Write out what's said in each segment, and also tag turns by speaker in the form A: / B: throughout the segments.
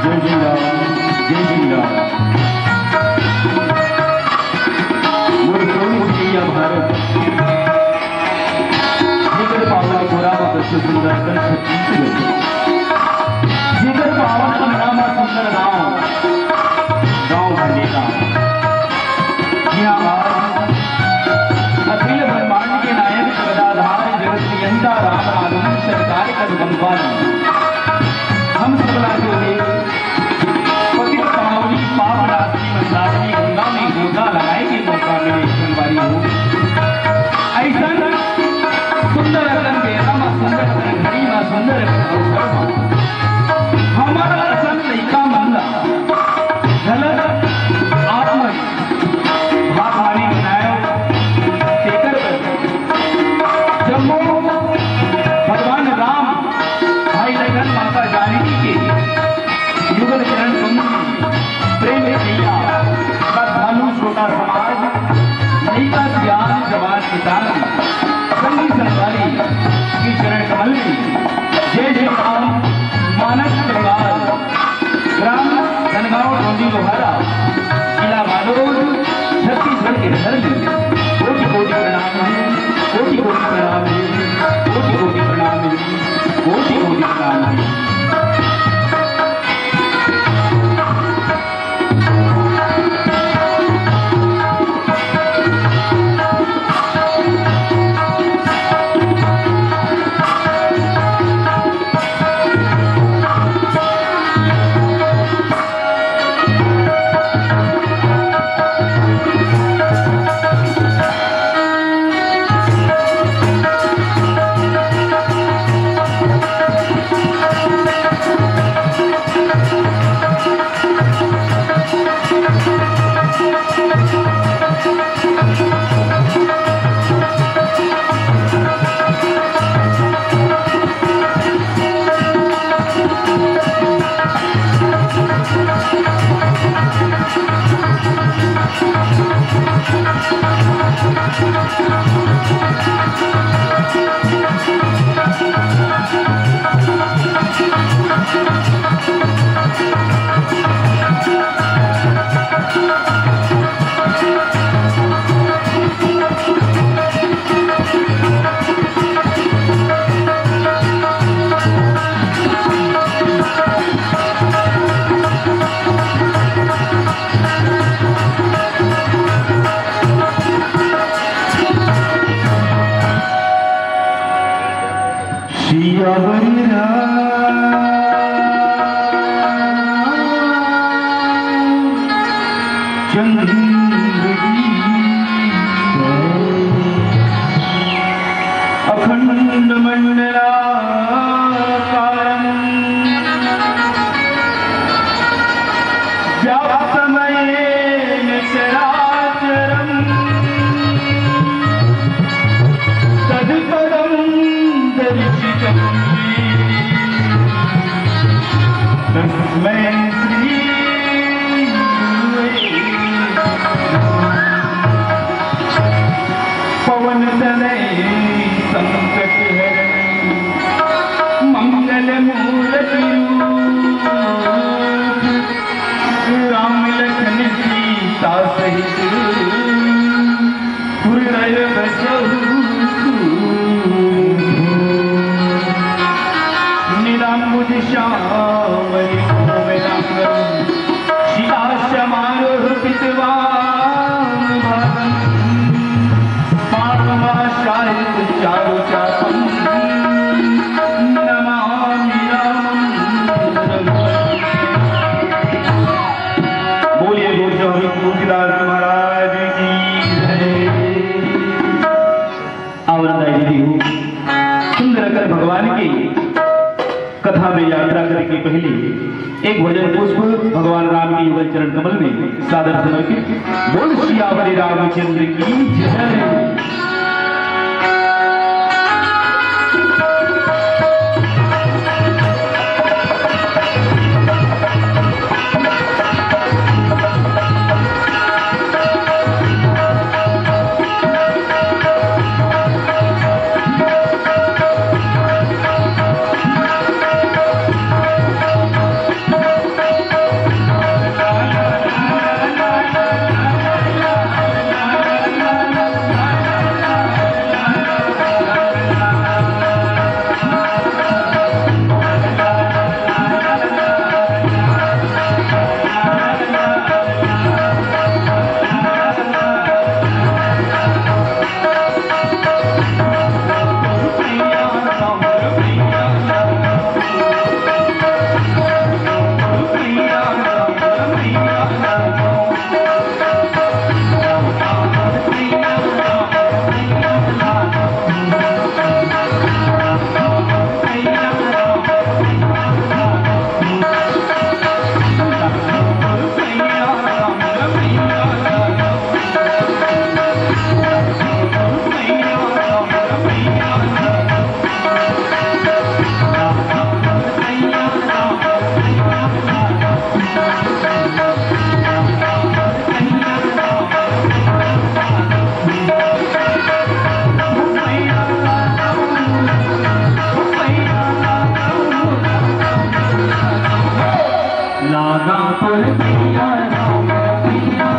A: जय श्री राम, जय श्री राम। मोर सोनी सिया भारत जिगर पावन गोरा बस सुंदर कर छत्तीसगढ़ जिगर पावन नामा सुंदर गाँव गाँव भंडेरा। यहाँ अखिल ब्रह्मांड के नायक गदाधार जगत नियंता राम आगमन सरकार कर बंदवान हम सबला जो है पतित पावनी पाप राशि मंदाकिनी गंगा में गोता लगाए के मौका मिले संवारी हो ऐसा सुंदर अगन बेरा मा सुंदर अगन घड़ी मा सुंदर अवसर हमारा असन लइका मंदा झलक आत्मा भागवानी बनायो तेकर जम्मू भगवान राम भाई लगन माता जानकी के युगल चरण कमल प्रेम भैया भानु छोटा समाज लइका सियान जवान किसान संगी संगवारी की चरण कमल में जय जय राम मानस परिवार ग्राम धनगांव टोंडी लोहारा जिला मालोर छत्तीसगढ़ के धर्म कोटि कोटि प्रणाम है, कोटि कोटि प्रणाम है, कोटि कोटि प्रणाम है, कोटि कोटि प्रणाम है। अखंड मंडला पवन तनय संकट हरण मंगल मूर्ति राम लखन सीता सहित हृदय बसहु निरांबुज श्यामल सीता समारोह पितवान भागम चारु चापम नमामि रामं। बोलिए गोस्वामी तुलसीदास महाराज की जय। आवरदाई दीदी हो सुंदर कर भगवान की कथा में यात्रा करने के पहले एक भजन पुष्प भगवान राम की युगल चरण कमल में सादर समर्पित। बोल सियावर रामचंद्र की जय। लागा पर पिया राम पिया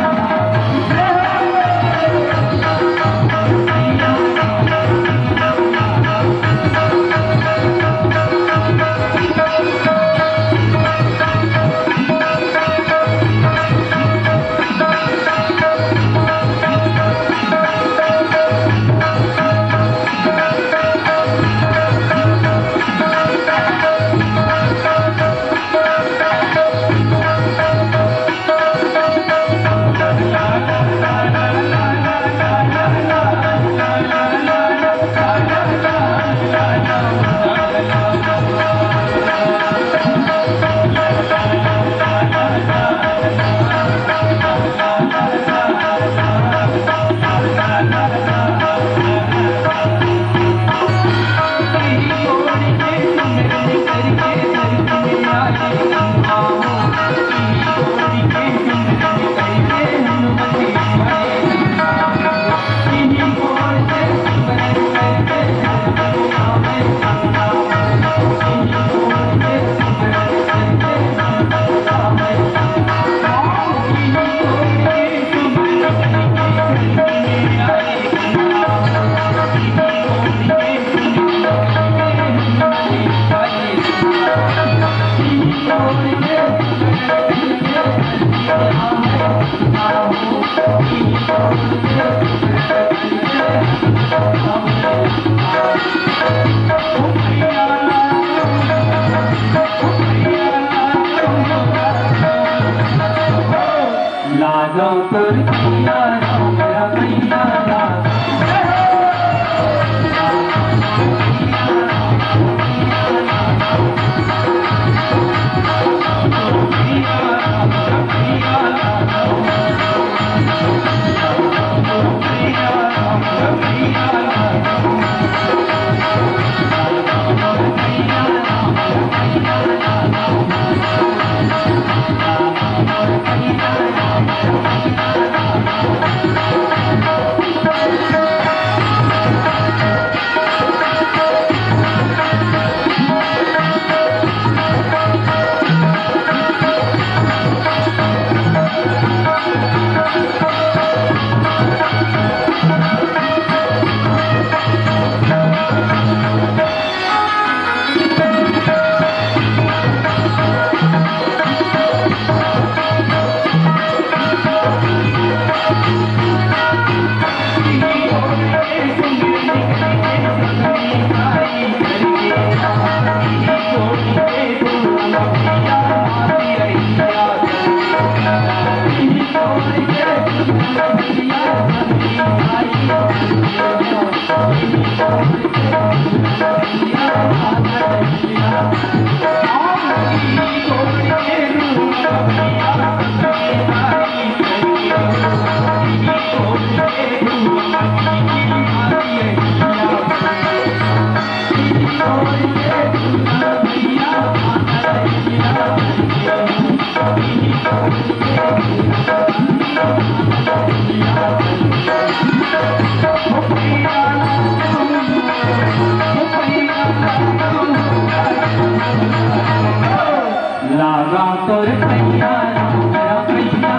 A: लागा पर पिया राम पिया लागा तोर पैया मेरा पैया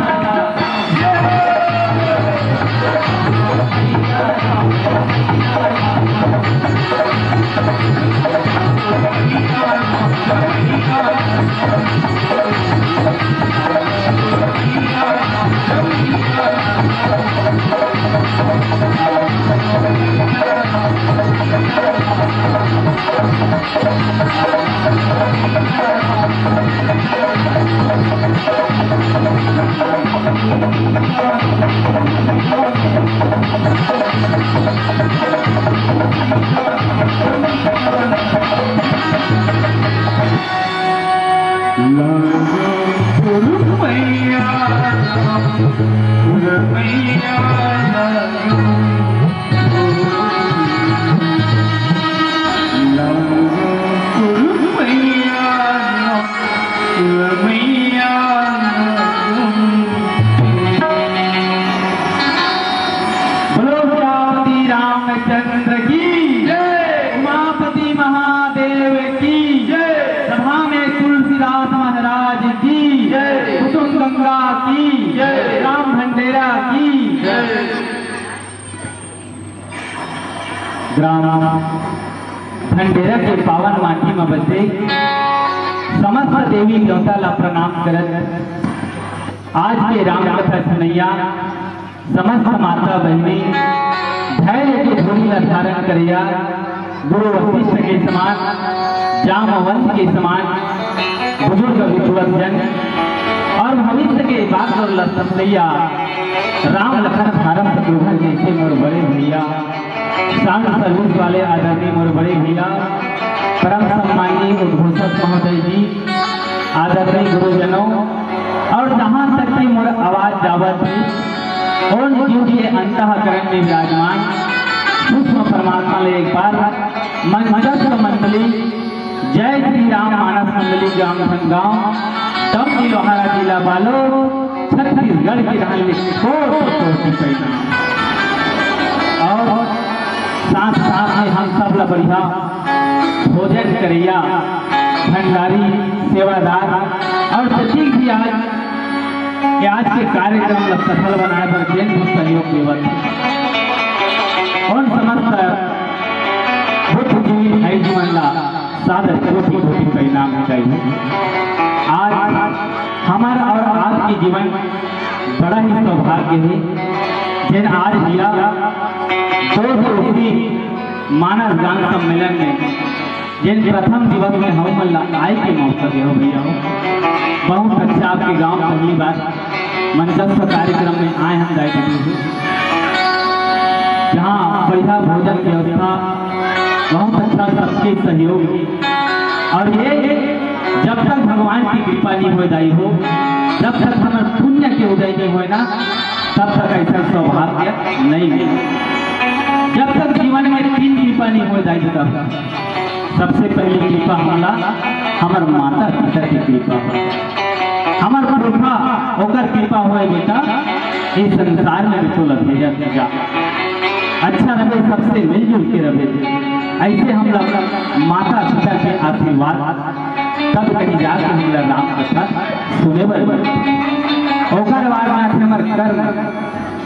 A: रामचंद्र की जय, उमापति महादेव की जय, सभा में तुलसीदास महाराज की ग्राम खंडेरा के पावन माटी में बसे समस्त देवी देवता ला प्रणाम करत आज के रामकथा सुनैया समस्त माता बहनी धैर्य के धूरी ला धारण करिया गुरु वशिष्ठ के समान जामवंत के समान बुजुर्ग विद्वत जन और भविष्य के बात और लसमैया राम लखन भारत शत्रुघ्न जैसे मोर बड़े भैया सांग सर्विस वाले आदरणीय मोर बड़े भैया परम सम्माननीय उद्घोषक महोदय जी आदरणीय गुरुजनों और जहाँ तक की मोर आवाज जावत है और जीव के अंतःकरण में विराजमान सूक्ष्म परमात्मा ले एक बार मंचस्थ मंडली जय श्री राम मानस मंडली ग्राम गांव तब की लोहारा जिला वालों छत्तीसगढ़ की रहने और साथ साथ में हम सब ला बढ़िया भोजन करिया भंडारी सेवादार और सचिव भी आज के कार्यक्रम ला सफल बनाए पर जैन भी सहयोग देवत और समस्त बुद्धिजीवी भाई जीवन ला सादर कोटि कोटि परिणाम आज हमारा और आपके जीवन बड़ा ही सौभाग्य है जिन आज मिला मानस गान सम्मेलन में जिन प्रथम दिवस में हम आए के मौका दे भैया बहुत अच्छा आपके गांव पहली बार मंचस्थ कार्यक्रम में आए हम जाए जहाँ बढ़िया भोजन की व्यवस्था बहुत अच्छा सबके सहयोग और ये जब तक भगवान की कृपा नहीं हो जाई हो जब तक हमारे पुण्य के उदय नहीं हो ना तब तक ऐसा सौभाग्य नहीं मिले जब तक जीवन में 3 कृपा नहीं हो जाए तब सबसे पहली कृपा हमला हमार माता पिता की कृपा हमार पुरखा होकर कृपा होए बेटा इस संसार में भी तो लगे जा अच्छा रहे सबसे मिलजुल के रहे ऐसे हम लोग माता पिता के आशीर्वाद तब कहीं जाकर हम राम कथा सुने ओकर बाद में हमर कर्म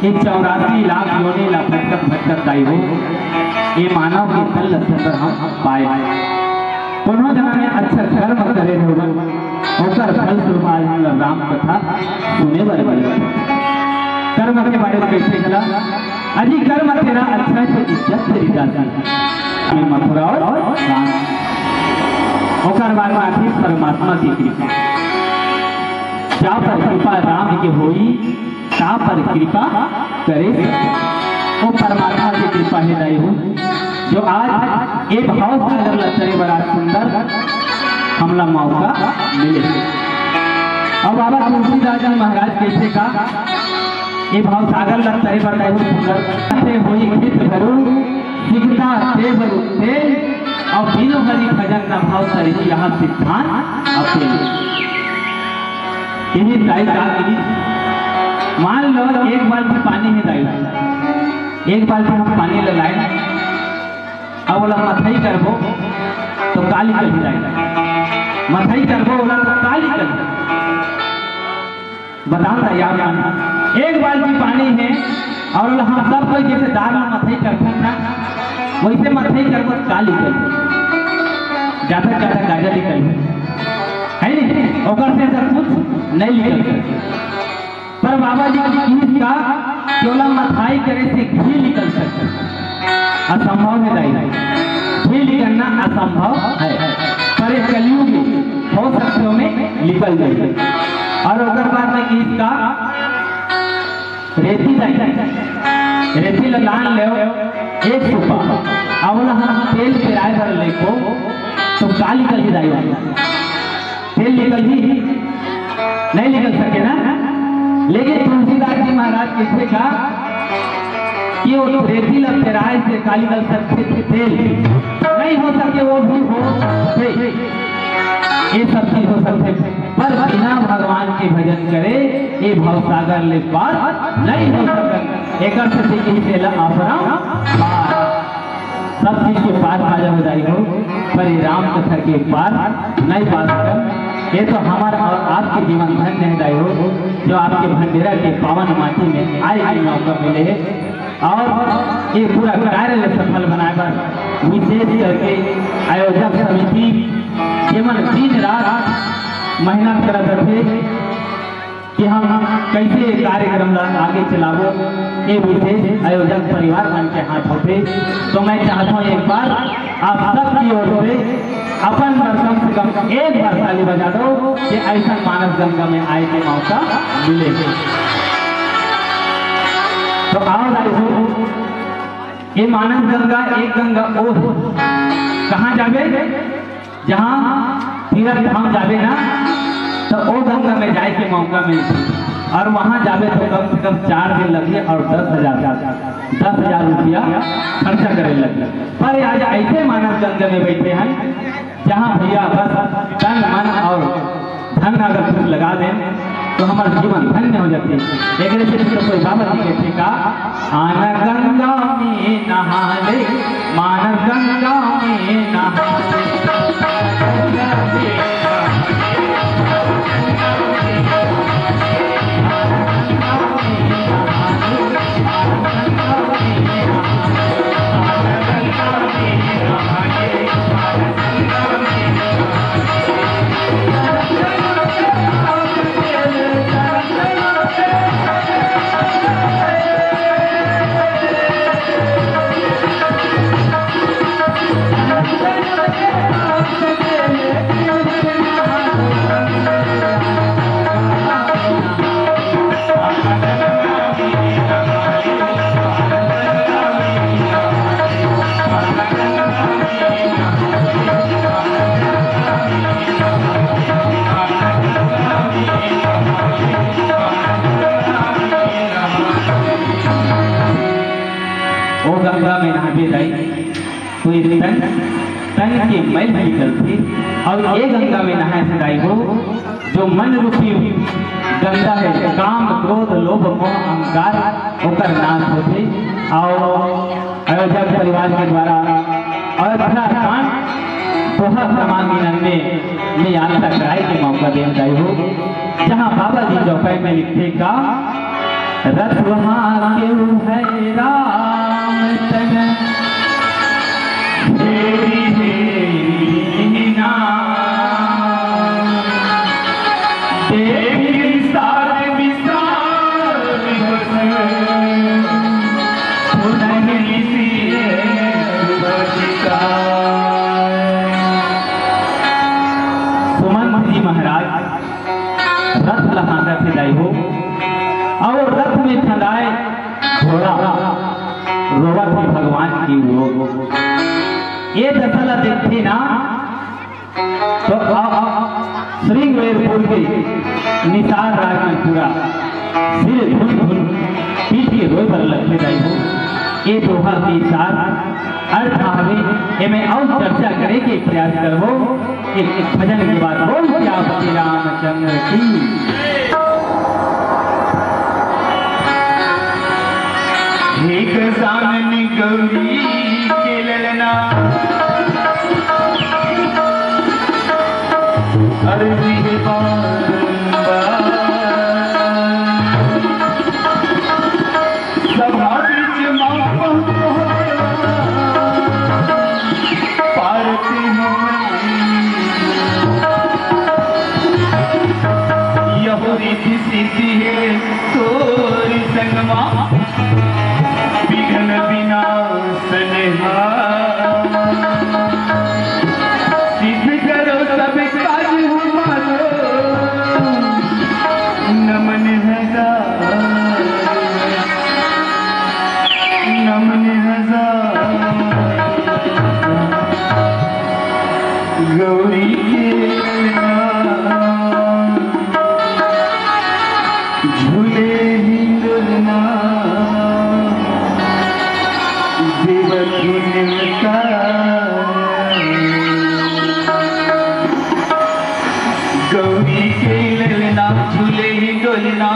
A: 84 लाख योनि ला भटक भटक दाई हो ये मानव के तल अंदर हम पाए कोनो जना ने अच्छा कर्म करे होगा ओकर फल स्वरूप आज हम राम कथा सुने कर्म के बारे में कैसे चला अजी कर्म तेरा अच्छा से इज्जत तेरी जाती मथुरा और ओकर बाद में परमात्मा की कृपा जा पर कृपा राम के होई ता पर कृपा करे वो परमात्मा की कृपा है दाई हो जो आज एक भाव सागर लचरे बड़ा सुंदर हमला मौका मिले और बाबा तुलसीदास जी महाराज कैसे का ये भाव सागर लचरे बड़ा सुंदर से होई गीत भरू सिगता से भरू से और बिनु हरि भजन न भाव सरी यहाँ सिद्धांत अपने यही दाई मान लो एक बाल्टी पानी में दाई एक बाल्टी हम पानी ले लाए अब बोला मथई करबो तो काली कर भी दाई मथई करबो बोला तो काली कर बताता यार एक बाल्टी पानी है और हम सब कोई जैसे दाल में मथई करते ना वैसे मथई करबो काली कर ज्यादा ज्यादा गाजर निकल है नहीं ओकर से सब कुछ नहीं निकल पर बाबा जी इसका केवल मथाई करे से घी निकल सकता असंभव है दाई घी निकलना असंभव है पर इस कलयुग हो सकते में निकल जाए और अगर बात में इसका रेती दाई रेती लान ले एक सुपा अवला हम तेल पेराए भर ले को तो काली कर ही दाई तेल निकल ही नहीं निकल सके ना लेकिन तुलसीदास जी महाराज कैसे कहा कि वो रेती लपेराए से काली कल सकते तेल नहीं हो सके वो भी हो ये सब चीज हो सकते पर बिना भगवान के भजन करे ये भव सागर ले पार नहीं हो सकता एक सब चीज के पार आ जाए हो पर राम कथा के पार नहीं पा सकता ये तो हमारा और आपके जीवन धन्य है दाई हो, जो आपके भंडेरा के पावन माटी में आए के मौका मिले और ये पूरा कार्य सफल बनाए पर विशेष करके आयोजक समिति केवल दिन रात मेहनत करते थे कि हम कैसे कार्यक्रम आगे चलावो, ये विशेष आयोजक परिवार मन के हाथ होते। तो मैं चाहता हूँ एक बार आप सबकी ओर से अपन कम से कम एक बार ताली बजा दो कि ऐसा मानस गंगा में आए के मौका मिले। तो आओ ये मानस गंगा एक गंगा ओ कहाँ जावे, जहाँ तीर्थ धाम जावे ना, तो ओ गंगा में जाए के मौका मिले और वहाँ जावे तो कम से कम 4 दिन लगे और 10,000 रुपया खर्चा करे लगे। पर आज ऐसे मानव गंगा में बैठे हैं जहाँ भैया बस तन मन और धन अगर कुछ लगा दें तो हमारा जीवन धन्य हो जाते। एक तो कोई बाबा जी कहते का आना गंगा में नहा ले, मानव गंगा में नहा गंगा में नहाते जाए तो ये तन की मैल निकलती और ये गंगा में नहाए से जाए हो जो मन रूपी गंगा है, काम क्रोध लोभ मोह अहंकार होकर नाश होते। और अयोध्या परिवार के द्वारा अयोध्या कांड दोहा समागम में यात्रा कराए के मौका दे जाए हो, जहाँ बाबा जी चौपाई में लिखते का रथ वहाँ क्यों है राम तन हेरी हेरी नाम देवी सार विसार पुनः सी बचिका। सुमंत जी महाराज रथ लहाकर से जाई हो और रथ में ठंडाए घोड़ा रोवा थी भगवान की लोग। ये दशला देखते ना तो श्रृंगवेरपुर के निसार राज में पूरा सिर धुन धुन पीठ के रोए पर लगते जाए हो। ये दोहा के साथ अर्थ आवे मैं और चर्चा करे के प्रयास करवो। एक भजन के बाद बोल क्या श्री रामचंद्र की। एक सामने गौरी के ललना अर्जी है सभा बीच पारती यह रीति सीधी है तोरी संगमा विघ्न विनाश सिद्ध करो सब काज हमारो नमन हजार नमन हजार गौरी के झूले हिंदुलना गौरी के ललना झूले ही डोलना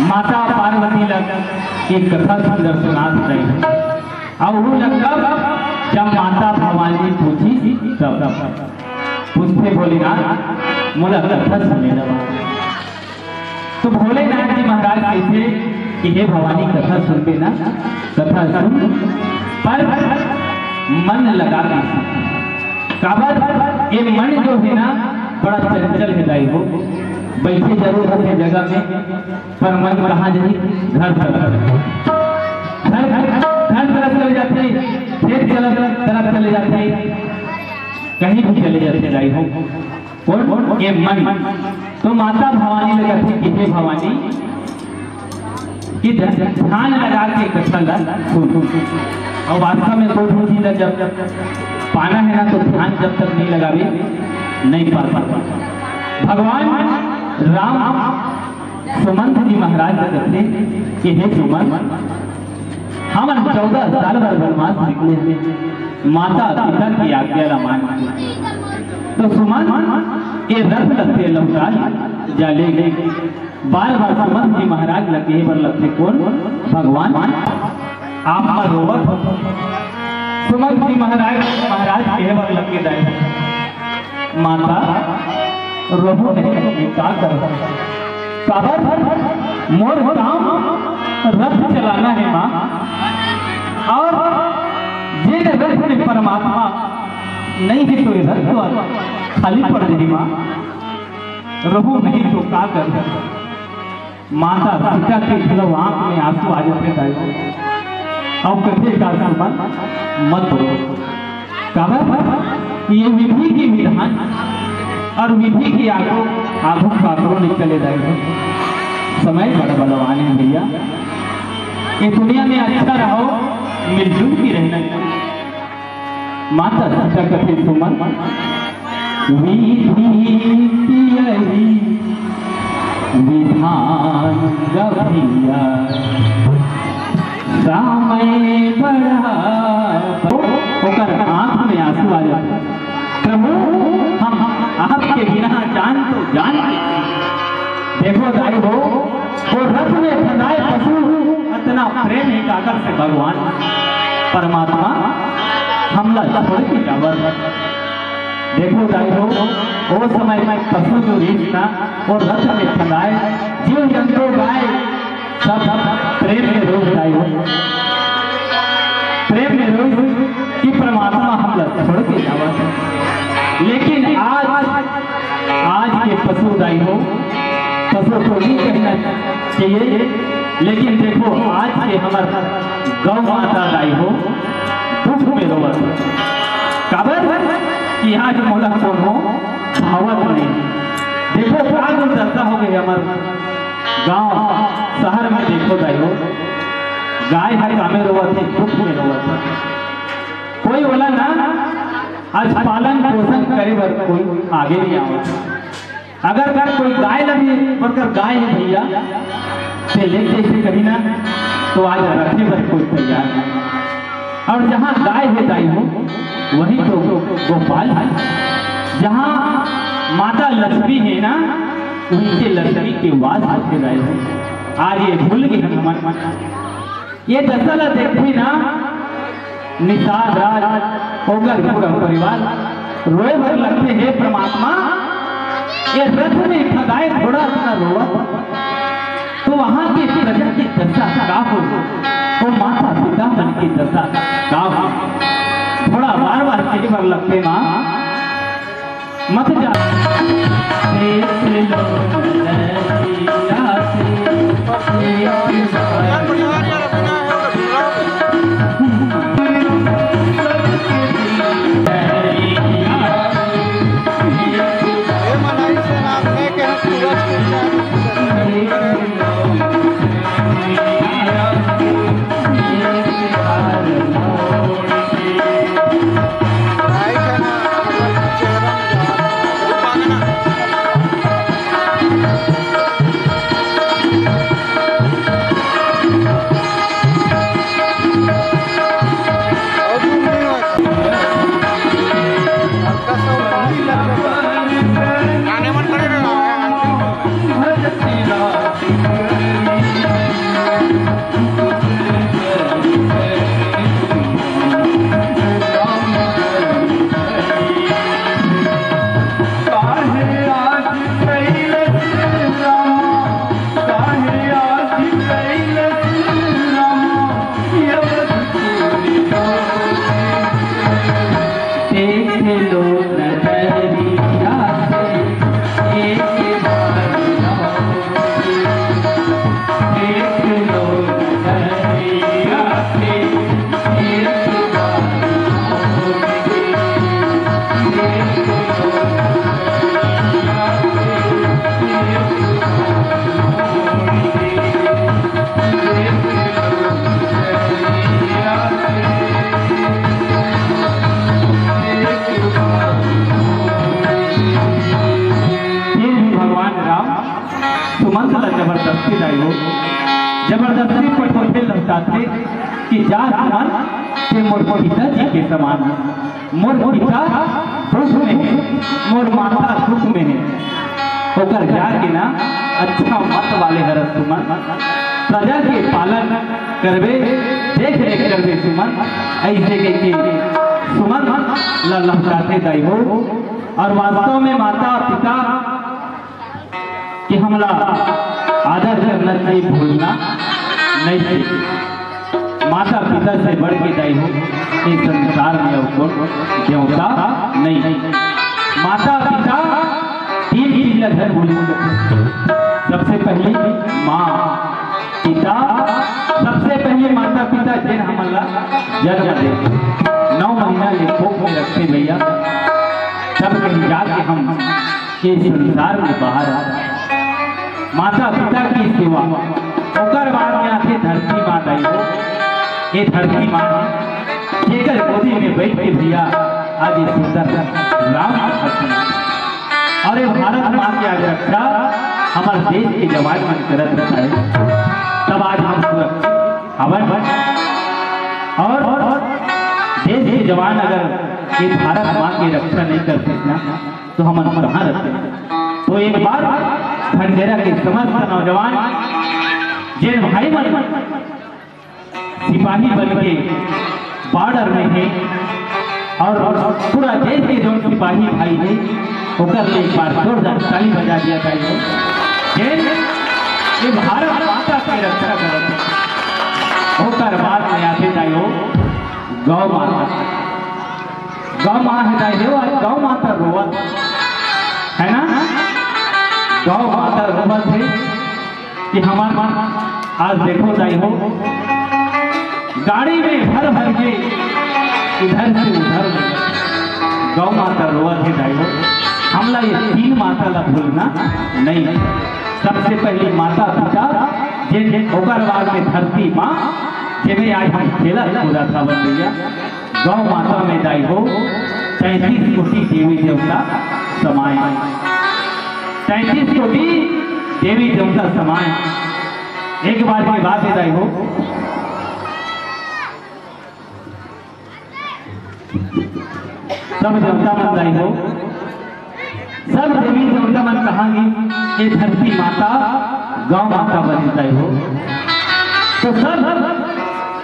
A: माता पार्वती लग एक कथा सुंदर सुनात रही और वो लगता जब माता भवानी पूछी तब पूछते भोलेनाथ मुझे कथा सुने लगा। तो भोलेनाथ जी महाराज कहते कि हे भवानी कथा सुनते ना, कथा सुन पर मन लगा के काबर ये मन जो है ना बड़ा चंचल हृदय हो, बैठे जरूर है जगह में पर मन कहाँ जाए, घर तरफ चले जाते, खेत तरफ चले जाते, कहीं भी चले जाते जाई हो कौन ये मन। तो माता भवानी ने कहती कि हे भवानी कि ध्यान लगा के कथा सुन। और वास्तव में कोई चीज जब पाना है ना तो ध्यान जब तक नहीं लगावे नहीं पा पाता। भगवान राम सुमंत जी महाराज कहते कि हे सुमंत हम 14 साल भर वनवास निकले हैं, माता पिता की आज्ञा मान। तो सुमंत ये रथ लगते लौटा जाले बार बार सुमंत जी महाराज लगे पर लगते कौन भगवान आप रोवत सुमंत जी महाराज के बर लगे जाए माता रोहो नहीं का कर मोर काम रथ चलाना है माँ, और जिन रथ में परमात्मा नहीं है तो रथ तो खाली पड़ जाएगी माँ, रोहो नहीं तो का कर। माता पिता के खिलाफ आंख में आंसू आ जाते हैं और कहते का मत रो काबर ये विधि की विधान और विधि की आगो काकरों निकले जाएगा। समय बड़ा बलवान है भैया, ये दुनिया में अच्छा रहो मिलजुल की रहना। माता पिता कहते सुमन विधि विधान गभिया समय बड़ा होकर आंख में आंसू आ जाते। प्रभु हम आपके बिना जान तो जान देखो दाई हो वो रथ में सदाए पशु इतना प्रेम है काकर से भगवान परमात्मा हमला छोड़ के जावर। देखो दाई हो वो समय में पशु जो रीतना और रथ में सदाए जीव जंतु गाय सब प्रेम में रोग दाई हो, प्रेम में रोग कि परमात्मा हमला छोड़ के जावर। लेकिन आज के पशु दाई हो पशु को नहीं कहना चाहिए, लेकिन देखो आज के हमारे गौ माता दाई हो दुख में रोवत काबर कि आज मोला कौन हो भावत नहीं। देखो आज दशा हो गई हमारे गांव शहर में, देखो दाई हो गाय हर कामे रोवत है दुख में रोवत है। कोई बोला ना आज पालन पोषण करे बर कोई आगे नहीं आवा। अगर कोई गाय लगी बनकर गाय है भैया से लेते से कभी ना तो आज रखने पर कोई तैयार नहीं। और जहाँ गाय है दाई हो वही तो गोपाल है। जहाँ माता लक्ष्मी है ना उनके लक्ष्मी के वास होते रहे हो। आज ये भूल गए हम ये दशहरा देखी ना निषाद राज होकर पूरा परिवार रोए भर लगते हैं परमात्मा ये रथ में खगाए थोड़ा अपना रोआ तो वहां की प्रजा की दशा का हो वो माता पिता मन की दशा का हो। थोड़ा बार बार कई बार लगते माँ मत जा जबरदस्ती पटोले लौटाते कि जा समान के मोर पिता जी के समान मोर पिता दुख में है मोर माता सुख में है होकर जाके ना अच्छा मत वाले हरस सुमन प्रजा के पालन करवे देख रेख करवे सुमन ऐसे के सुमन लौटाते दाई हो। और वास्तव में माता पिता कि हमला आदर करना चाहिए भूलना नहीं चाहिए। माता पिता से बढ़ के दाई हो इस संसार में देवता नहीं। माता पिता तीन चीज घर भूल सबसे पहले माँ पिता सबसे पहले माता पिता जिन हमला जन्म दे 9 महीना ले कोख में रखते भैया तब कहीं जाके हम इस संसार में बाहर आ माता पिता की सेवा ओकर बाद में आके धरती माँ दाई हो। ये धरती माँ केकर गोदी में बैठ के भैया आज ये सुंदर राम और ये भारत माँ की आज रक्षा हमारे देश के जवान मन करत रखा है तब आज हम हवन और देश के जवान अगर ये भारत माँ की रक्षा नहीं कर सकना तो हम कहाँ रखते। तो एक बार खंडेरा के समस्त नौजवान जिन भाई बन सिपाही बन के बॉर्डर में है और पूरा देश के जो सिपाही भाई है होकर एक बार जोरदार ताली बजा दिया जाए ये भारत माता की रक्षा करते होकर बाद में आते जाए गौ माता गौ माँ है गौ माता रोवत है ना गौ माता रोवत है कि हमार आज देखो जाई हो गाड़ी में भर भर के इधर से उधर गौ माता रोवत है जाई हो। हमला ये 3 माता ला भूलना नहीं। सबसे पहले माता पिता जिन ओकर बाद में धरती माँ जिन्हें आज हम खेला पूरा था भैया गौ माता में दाई हो 33 कोटि देवी देवता समाए, 33 कोटि देवी देवता समाए। एक बार की बात है दाई हो, सब देवता मन दाई हो, सब देवी देवता मन कहांगे ये धरती माता गौ माता बनी दाई हो। तो सब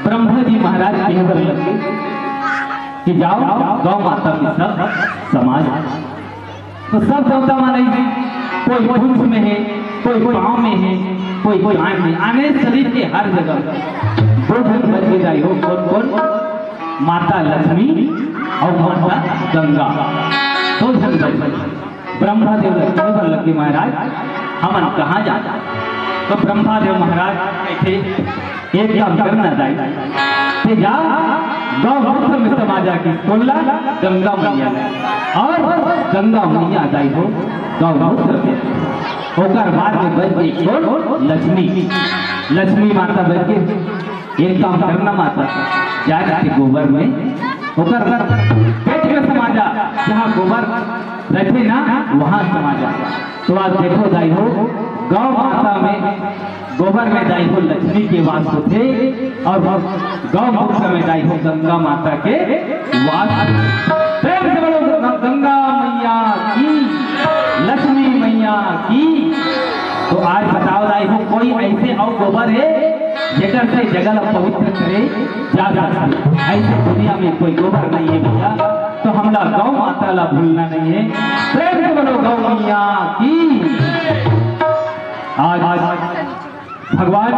A: ब्रह्मा जी महाराज कहने लगे कि जाओ गौ माता की सब समाज। तो सब देवता माने कोई पूंछ में है, कोई पाँव में है, कोई आंख में, आने शरीर के हर जगह दो जन बच के जाई हो। कौन कौन? माता लक्ष्मी और माता गंगा, दो जन बच। ब्रह्मा देव लगे महाराज हमन कहाँ जाता? तो ब्रह्मा देव महाराज कहते एक काम करना चाहिए, जा गौ वंश में समा जाके बोला गंगा मैया और गंगा मैया जाई हो गौ वंश में। होकर बाद में बच गई कौन? लक्ष्मी। लक्ष्मी माता बच के एक काम करना माता जाके गोबर में होकर पेट में समा जा, जहाँ गोबर रखे ना वहां समा जा। तो आज देखो दाई हो गौ माता में गोबर में दाई हो लक्ष्मी के वास होते और गौ मूत्र में दाई हो गंगा माता के वास। प्रेम से बोलो गंगा मैया की, लक्ष्मी मैया की। तो आज बताओ दाई हो कोई ऐसे और गोबर है जगह से जगह पवित्र करे जा सकता? ऐसे दुनिया में कोई गोबर नहीं है भैया। तो हमला गौ माता ला भूलना नहीं है। प्रेम से बोलो गौ मैया की। आज भगवान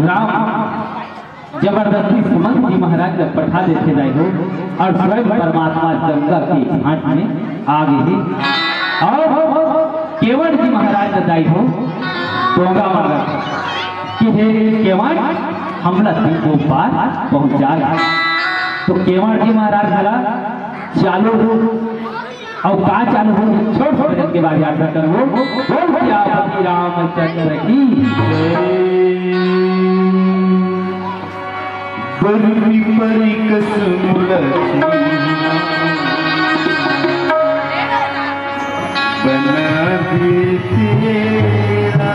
A: राम जबरदस्ती सुमंत जी महाराज जब पठा देते दाई हो और स्वयं परमात्मा गंगा के घाट में आ गए और केवट जी महाराज दाई हो डोंगा मांगा कि हे केवट हमला तुमको पार पहुंचा। तो केवट जी महाराज भला चालू हो और का चालू हो छोड़ के बाद यात्रा करो। बोल क्या रामचंद्र की
B: बरनी परी कसम बना दे तेरा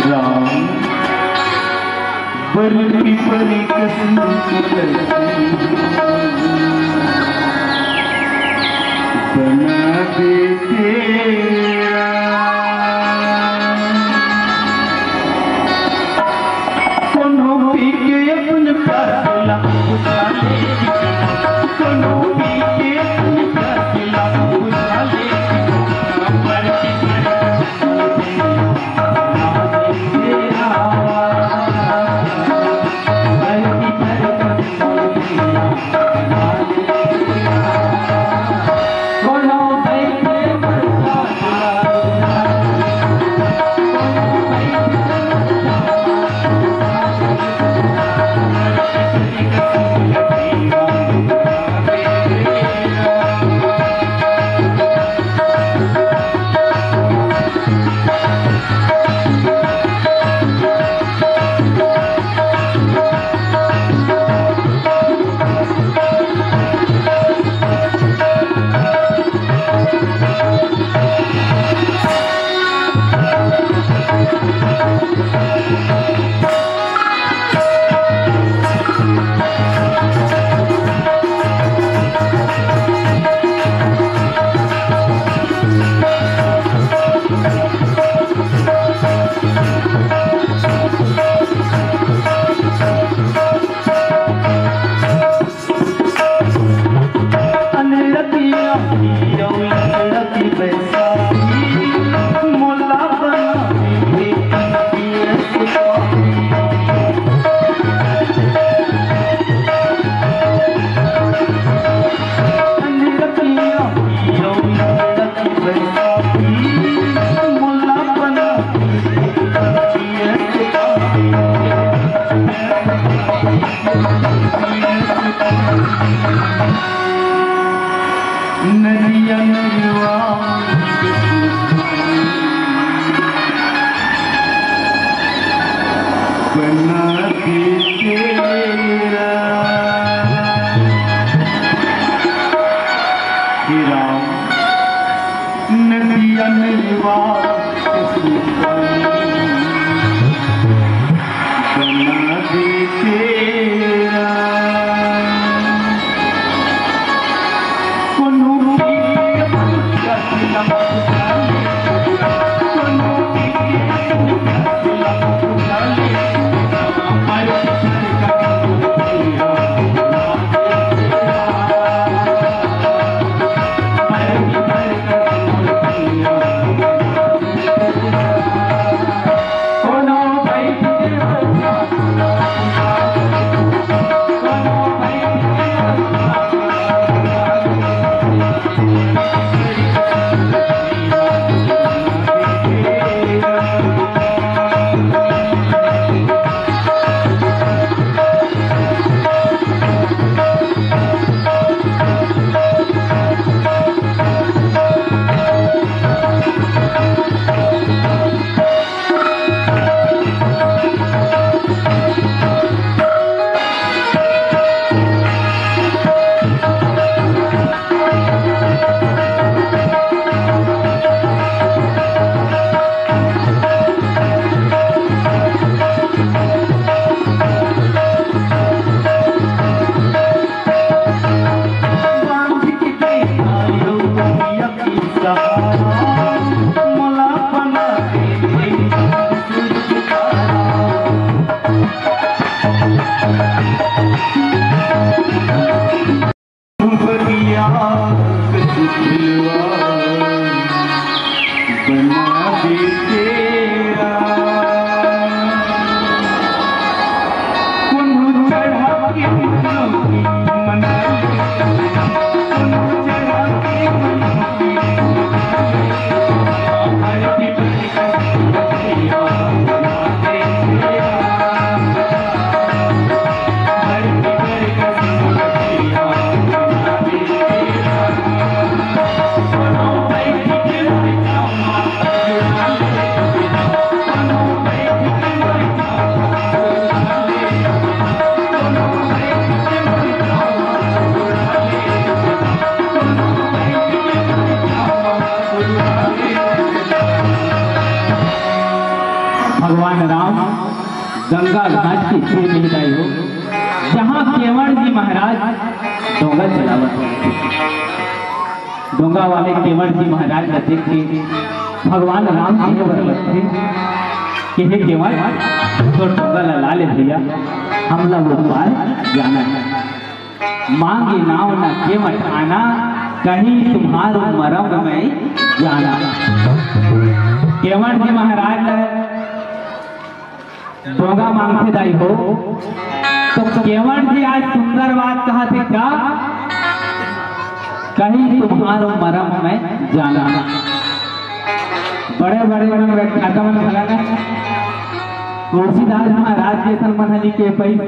B: राम। बरनी परी कसम बना दे तेरा। अपने फासला बुझा ले, कोनो भी के अपने फासला बुझा ले।
A: फिर मिलताई हो जहाँ केवड़ जी महाराज डोंगा चलावत डोंगा वाले केवड़ जी महाराज का देख के भगवान राम जी बर लगते कि हे केवड़ तो डोंगा ला ले भैया हम लोग वो पार जाना है मांगे नाव ना केवड़ आना कहीं तुम्हारो मरम में जाना। केवड़ जी महाराज डोंगा मांगते दाई हो तो केवड़ जी आज सुंदर बात कहा थे क्या कहीं तुम्हारो मरम में जाना। बड़े बड़े व्याख्याता मन फलाना तुलसीदास महाराज जैसन मनहनी के पैसे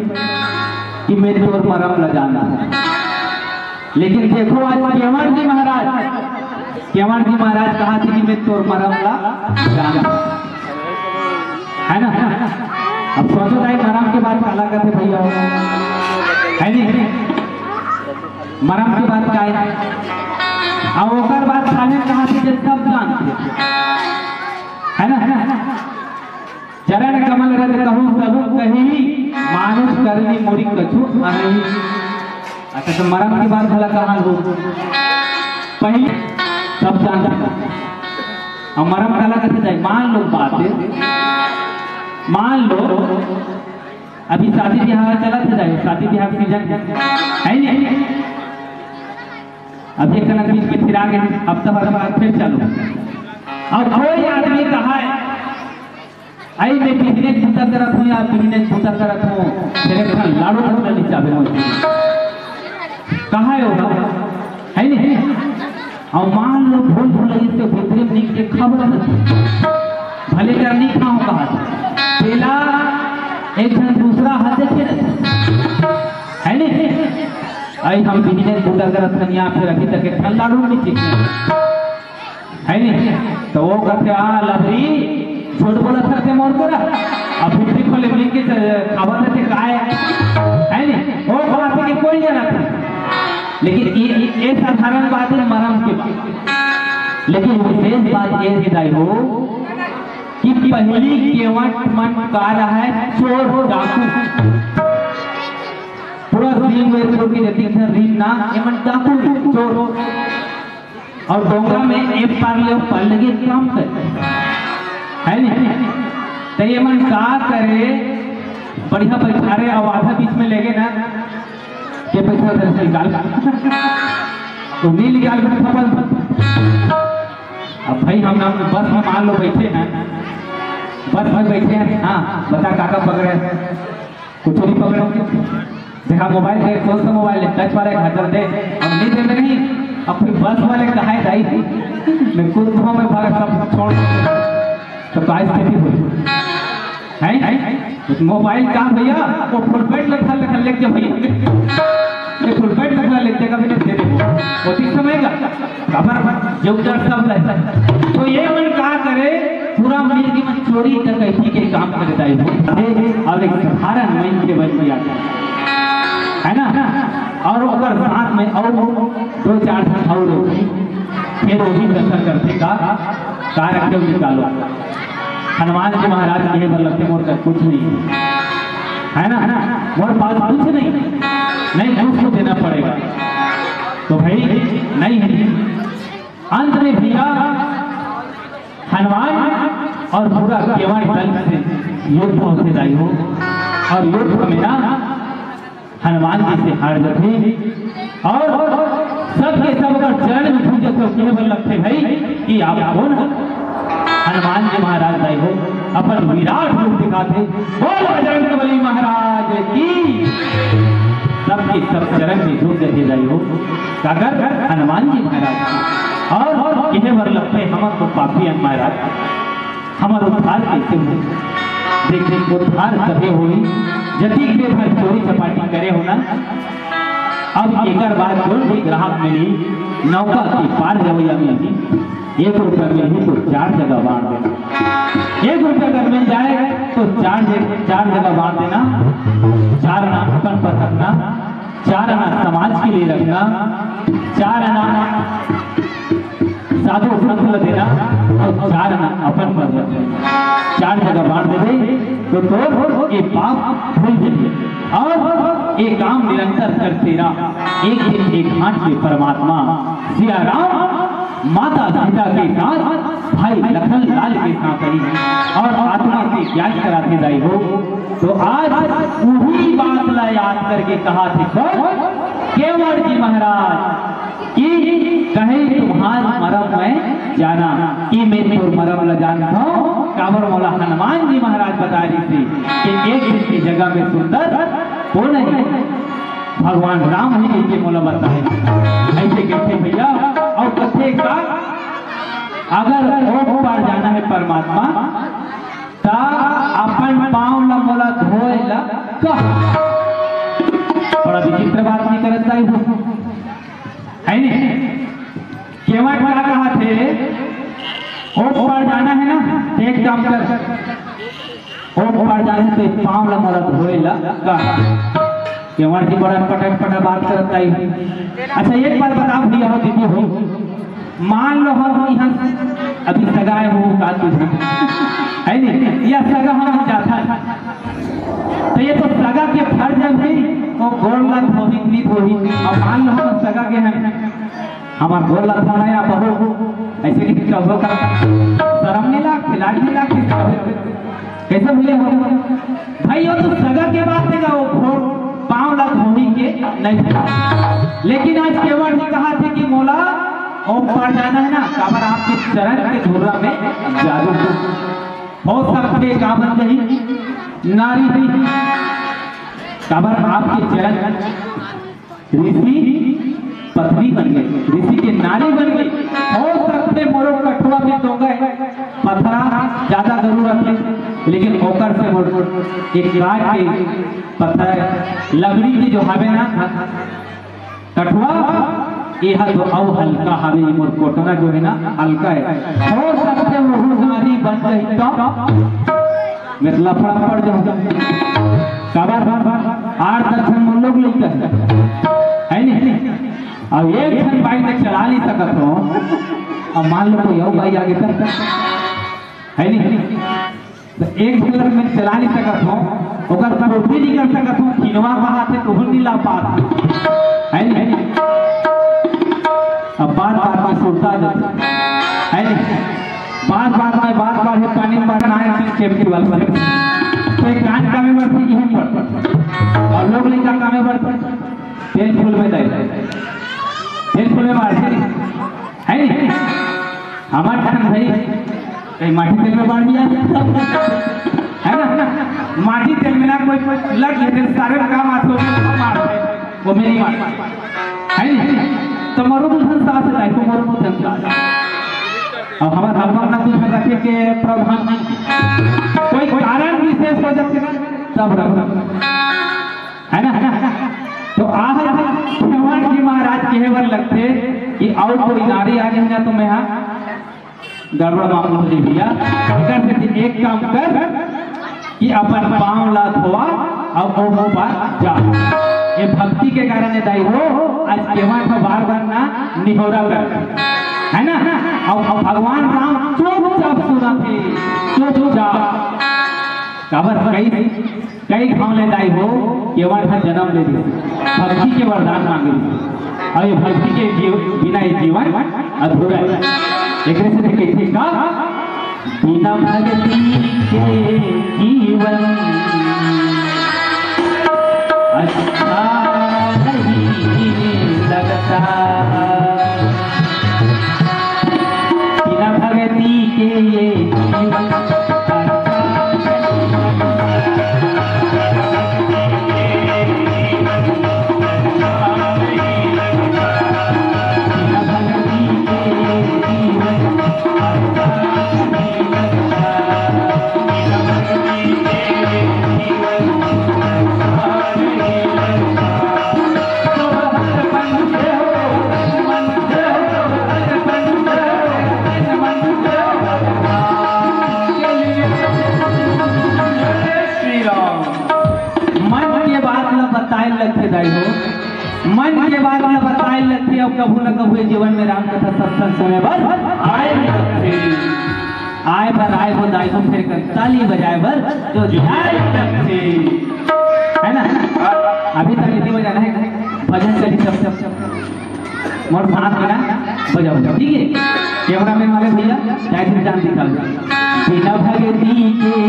A: कि मेरे तोर मरम ल जाना है। लेकिन देखो आज केवड़ जी महाराज कहा थे कि मैं तोर मरम ला जाना है ना। अब सोचो भाई मरम के बाद काला करते भैया है नहीं मरम के बाद का और ओकर बाद खाने कहा थे जब सब जानते है ना चरण कमल रद कहूँ सबू कही मानुष करनी मोरी कछु नहीं। अच्छा तो मरम के बाद भला कहाँ हो पहले सब जानते और मरम काला करते जाए। मान लो बात मान लो अभी शादी ब्याह चला थे जाए शादी ब्याह सीजन है नहीं अब एक कनक बीच में फिर आ गए अब तो हर बार फिर चलो। अब कोई आदमी कहा है आई मैं बिजनेस छूटा करत हूँ या बिजनेस छूटा करत हूँ तेरे घर लाड़ो तक नहीं चाहे मुझे कहा है होगा है नहीं। और मान लो भूल भूल इसके भीतरी में निकले खबर भले कर नहीं खाओ कहा पहला एक जन दूसरा हाथ देखे है नहीं आई हम बिजनेस छूटा करत हूँ यहाँ फिर अभी तक एक लाड़ो नहीं सीखने है नहीं। तो वो कहते आ लबरी छोट बोला था के मोर करा अब फिर खोले मिल के खबर देते काय है नहीं वो बात के कोई जाना था। लेकिन ये साधारण बात है मरम के बाद। लेकिन विशेष बात ये हिदाई हो कि पहली केवट मन का रहा है चोर डाकू पूरा रीम में छोड़ के देती है रीम ना ये मन डाकू चोर और डोंगा में एक पार ले पल लगे काम करते है नहीं। तो ये मन का करे बढ़िया बैठा रहे और आधा बीच में लेगे ना के पैसा दरअसल निकाल तो नहीं निकाल कर सफल। अब भाई हम नाम बस में मान लो बैठे हैं बस में बैठे हैं हाँ बता काका पकड़े कुछ नहीं पकड़े देखा मोबाइल दे कौन सा मोबाइल है टच वाले हाथ दे अब नहीं दे नहीं अब फिर बस वाले कहा है दाई मैं खुद में भाग सब छोड़ तो काय स्थिति हुई है मोबाइल का भैया वो फुल बेड लिखा लेके भैया ये फुल बेड लिखा लेके का भी दे दे वो ठीक समझेगा खबर जो उधर सब रहता है। तो ये मन क्या करे पूरा मिल की मन चोरी डकैती के काम करता है और एक साधारण मन के बन में जाता है ना। और अगर साथ में और दो चार दिन और फिर वो भी दर्शन करते का कार्य निकालो। हनुमान जी महाराज के बल लगते मोर का कुछ नहीं है ना मोर पास कुछ नहीं उसको देना पड़ेगा तो भाई नहीं है। अंत में भैया हनुमान और पूरा केवड़ दल से युद्ध होते जाई हो और युद्ध में ना हनुमान जी से हार जाते और सबके सब चरण में पूजत हो बल लगते भाई कि आप कौन हनुमान जी महाराज दाई हो अपन विराट रूप दिखाते बोल बजरंगबली महाराज की सबके सब चरण में झुक देते दाई हो अगर हनुमान जी महाराज और इन्हें वर लगते हमर को पापी महाराज हमार उद्धार कैसे हो देख उद्धार कभी हुई जति के भर चोरी चपाटी करे होना। अब एक बार कौन भी ग्राहक मिली नौका की पार जवैया मिली 1 रुपया मिली तो 4 जगह बांट देना 1 रुपया अगर मिल जाए तो 4 जगह बांट देना 4 आना अपन पर रखना 4 आना समाज के लिए रखना 4 आना साधु संत ल देना और चार अपन पर चार जगह बांट दे तो ये पाप भूल जाइए और ये काम निरंतर करते रहा। एक दिन एक घाट पे परमात्मा सिया राम माता सीता के साथ भाई लखन लाल के साथ आई और आत्मा के ज्ञान कराते जाए हो। तो आज वही बात ला याद करके कहा थे केवट जी महाराज कि कहे तुम्हार मरम में जाना कि मैं तो मरम ल जानता हूँ। काबर मौला हनुमान जी महाराज बता रही थी कि एक दिन की जगह में सुंदर हो नहीं भगवान राम ही के मौला बताए ऐसे कैसे भैया। और कथे का अगर ओम पर जाना है परमात्मा ता अपन पाँव ला मोला धोए ला थोड़ा विचित्र बात नहीं करता है नहीं। केवट क्या कहा थे ओम पर जाना है ना एक काम कर ओम पर जाना है तो पाँव ला मोला धोए ला केवट जी बड़ा पटा बात करता है। अच्छा एक बार बताओ भैया हो दीदी हो मान लो हम यहाँ अभी सगाए हो का है नहीं या सगा हम जाता है तो ये तो सगा के फर्ज है भाई तो गोड़ लाख होगी नीत होगी। और मान लो हम सगा के हैं हमारा गोड़ लाख होना या बहू ऐसे नहीं कहो का शर्म नहीं लाख लाख नहीं लाख कैसे भूले हो भाई वो तो सगा के बात देगा वो पाँव लाख होगी के नहीं। लेकिन आज केवट ने कहा थे कि मौला ओम पर जाना है ना काबर आपके चरण के धुरा में जादू हो सकते काबर नहीं नारी भी काबर आपके चरण ऋषि पत्नी बन गई ऋषि के नारी बन गई। हो सकते मोरो कठुआ में तो गए पथरा ज्यादा जरूरत है लेकिन ओकर से एक गाय के पत्थर लकड़ी की जो हवे ना कठुआ यह तो अब हल्का हवे मोर कोटना जो है ना हल्का है। हो सकते वो नारी बन गई तो मतलब पड़ जाऊंगा काबर आठ दर्शन मन लोग लिखते है नहीं। अब एक क्षण बाइक में चला नहीं सकत हो अब मान लो कोई भाई आगे तक है नहीं तो एक मिनट में चला नहीं सकत हो ओकर पूर्ति नहीं कर सकत हो खिनवा बहा थे तो नहीं ला पात है नहीं। अब बार में सुरता जाता है नहीं बार है पानी में बढ़ना है सेफ्टी वाला तो कान का में बढ़ती यहीं पर और लोग लिखा का में बढ़ते तेल फूल में दे तेल फूल में मारते है नहीं। हमारे ठान भाई कहीं माटी तेल में बाढ़ दिया है ना माटी तेल में ना कोई लग गए सारे काम आते मारते वो मेरी मार है नहीं। तो मरो बुझन साथ है तो मरो बुझन साथ और हमारे भगवान ना कुछ रखे के प्रधान कोई कारण विशेष हो जाते ना तब है ना। तो आज केवट जी महाराज केवल लगते कि और कोई नारी आ गई ना तो मैं यहाँ गड़बड़ मामूल दे दिया कर एक काम कर कि अपन पाँव ला धोआ और वो बार जा ये भक्ति के कारण दाई हो आज केवट को बार बार ना निहोरा कर है ना। और भगवान राम चुपचाप सुना थे चुपचाप काबर कई गाँव ले दाई हो केवट का जन्म ले दी भक्ति के वरदान मांगे और ये भक्ति के बिना ये जीवन अधूरा है। एक से कैसे का बिना भक्ति के जीवन अच्छा नहीं लगता बिना भक्ति के ये जीवन मन के बात में बताए लगती अब कभू न कभू जीवन में राम कथा सत्संग सुने बर आए पर आए हो दाई हो फिर कर ताली बजाए बर जो है ना अभी तक नहीं बजाना है भजन चली सब मोर हाथ में ना बजाओ ठीक है कैमरामैन वाले भैया जाए जान दिखाओ बिना भगती के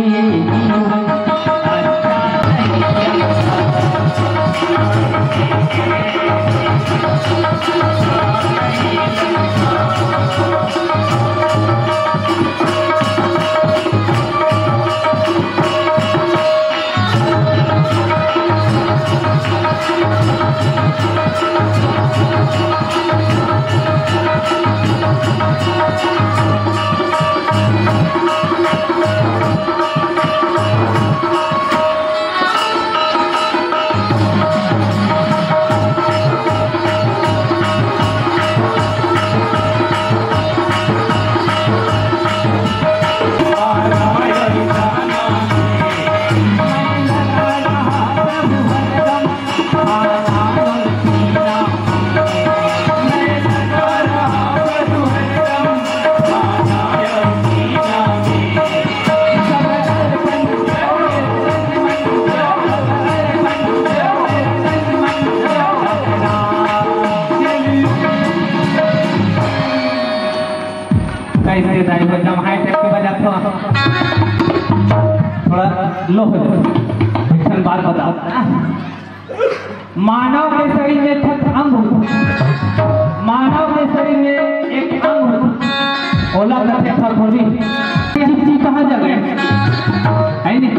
A: थोड़ा लो हो जाए बात बताओ मानव के शरीर में एक अंग होता मानव के शरीर में एक अंग होता ओला करते थोड़ी चिट्ठी कहाँ जगह है नहीं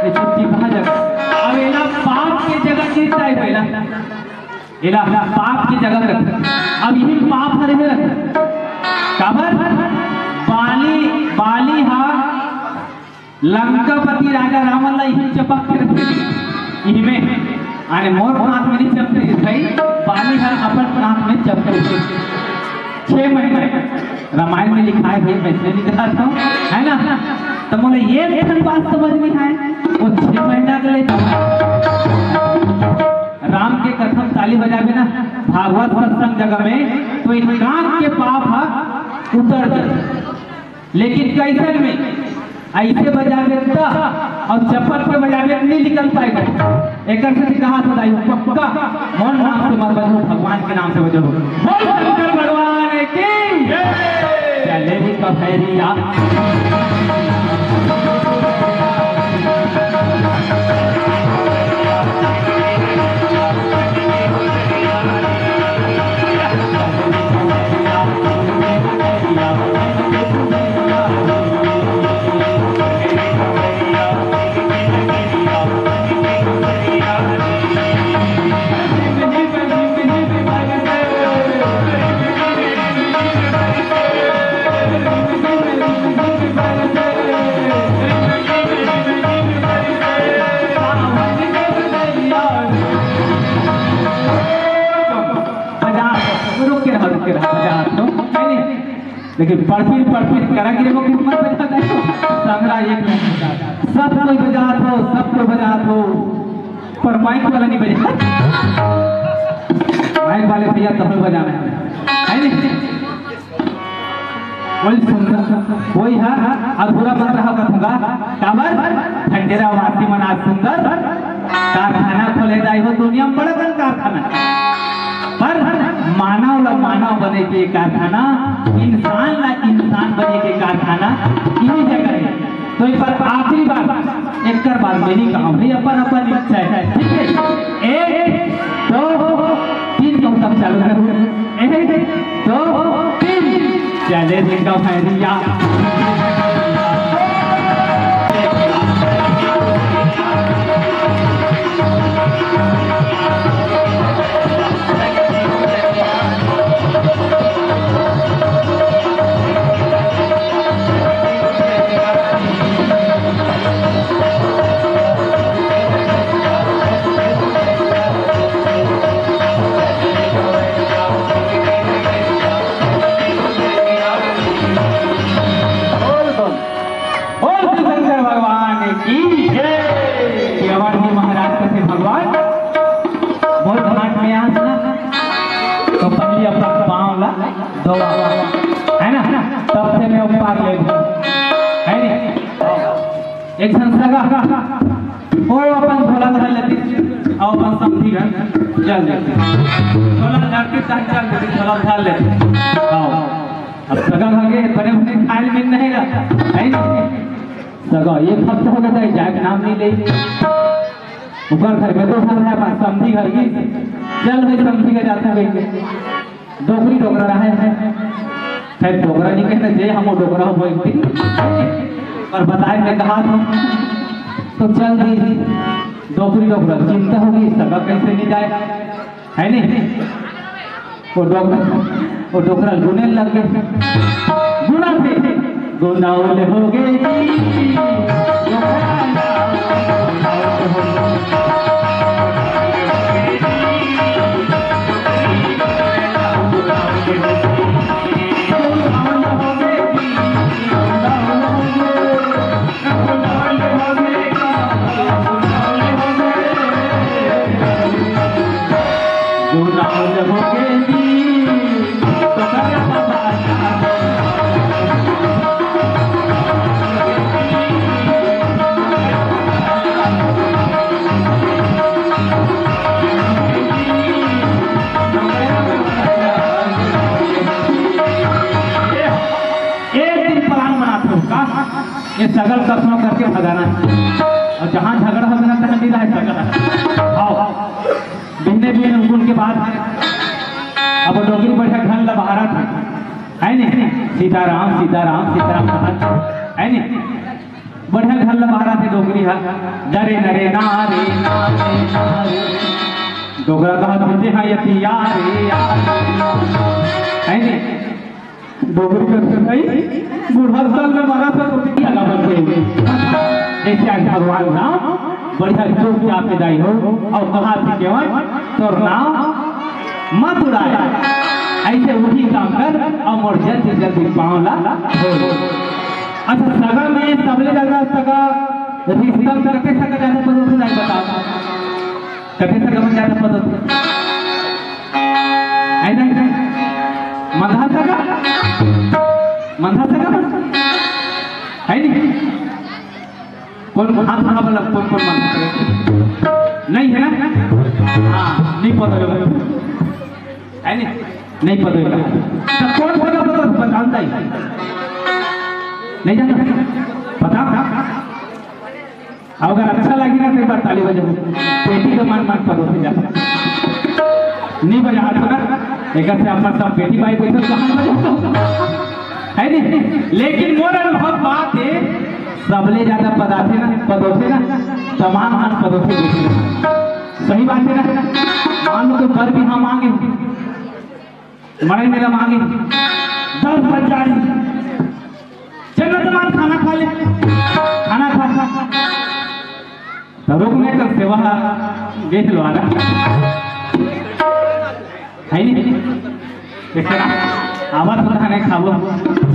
A: चिट्ठी कहाँ जगह अब एला पाप की जगह किस टाइप है एला पाप की जगह रख अब यही पाप हर में रख काबर बाली हा लंकापति राजा रावण ला ही चपक कर इनमें आने मोर हाथ में नहीं चपके भाई बाली हा अपन हाथ में चपके 6 महीने रामायण में लिखा है भाई वैसे लिखा था है ना तो मुझे ये बात समझ में आए वो 6 महीना के लिए राम के कथम ताली बजावे ना भागवत सत्संग जगह में तो इन कान के पाप उतर जाए लेकिन कैसे में ऐसे बजावे और चप्पल पे बजावे नहीं निकल पाएगा एक कहा था दाई पक्का मन नाम से मत बजाओ भगवान के नाम से बजाओ बोल शंकर भगवान की चले भी कभैरिया लेकिन परफिर करा गिरे वो किस मत बजा दे संग्रह एक लाइन सब कोई बजा दो पर माइक वाला नहीं बजा माइक वाले भैया तभी बजाना है नहीं कोई सुंदर कोई है अधूरा मत रहा कथूंगा काबर ठंडेरा वासी मना सुंदर कारखाना खोले जाए हो दुनिया में बड़ा कारखाना पर मानव ला मानव बने के कारखाना इंसान ला इंसान बने के कारखाना इन्हीं जगह है तो एक बार आखिरी बार एक कर बात मेरी कहा भाई अपन इच्छा है ठीक है 1 2 3 कब तक चालू करूँ 1 2 3 चले दिन का फैरिया एक सगा ओ अपन झोला धर लेती और अपन समझी घर चल देते झोला धरती तक चल देती झोला धर लेते आओ अब सगा भागे बने बने खाए मिल नहीं रहा है नहीं सगा एक हफ्ता हो गया जाए नाम नहीं ले ऊपर घर में तो घर है अपन समझी घर की चल भाई समझी के जाते हैं डोगरी डोगरा रहा है खैर डोगरा नहीं कहना जे हम डोगरा हो बोलती और बताए मैं कहा था तो चल रही डोगरी डोगरा चिंता होगी सगा कैसे नहीं जाए है नहीं वो डोगरा गुने लग गए गुना थे गुनाउल हो गए ये सगल कसम करके भगाना और जहाँ झगड़ा होगा ना नहीं रहा सगल आओ बिन्ने भी उनके बाद अब डोगरी बैठा घर लबहारा था है नहीं सीताराम सीताराम सीताराम है नहीं बढ़िया घर लबहारा थे डोगरी डरे नरे नारे नारे डोगरा कहा तुझे हाँ यति यारे है नहीं डोगरी करते भाई बूढ़ा साल में मारा था तो क्या लगा बन जैसे आज भगवान नाम बढ़िया चौक पे आप जाई हो और कहा थी केवल तो नाम मत उड़ाए ऐसे वही काम कर और मोर जल्दी जल्दी पावला अच्छा सगा में सबले ज्यादा सगा रिश्ता करके सगा ज्यादा पद होते नहीं बताओ कभी सगा में ज्यादा पद होते ऐसा मंधा सगा है नहीं कौन हाथ उठा वाला कौन कौन मंधा सगा नहीं है ना हाँ नहीं पता है नहीं पता तो कौन पता बताता ही नहीं जानता पता अगर अच्छा लगे ना तो एक बार ताली बजाओ बेटी का मान पद होते जाता नहीं बजा एक से अपना सब बेटी भाई बैठे है नहीं लेकिन मोर अनुभव बात है सबले ज्यादा पदार्थ ना पद होते ना तमाम मान पद होते सही बात है ना मान लो तो घर भी हम मांगे मरे मेरा मांगे 10 बजारी चलो तुम्हारा खाना खा ले खाना खा तो रुक में तो सेवा देख लो आना है नहीं देखना आवाज पता नहीं खाओ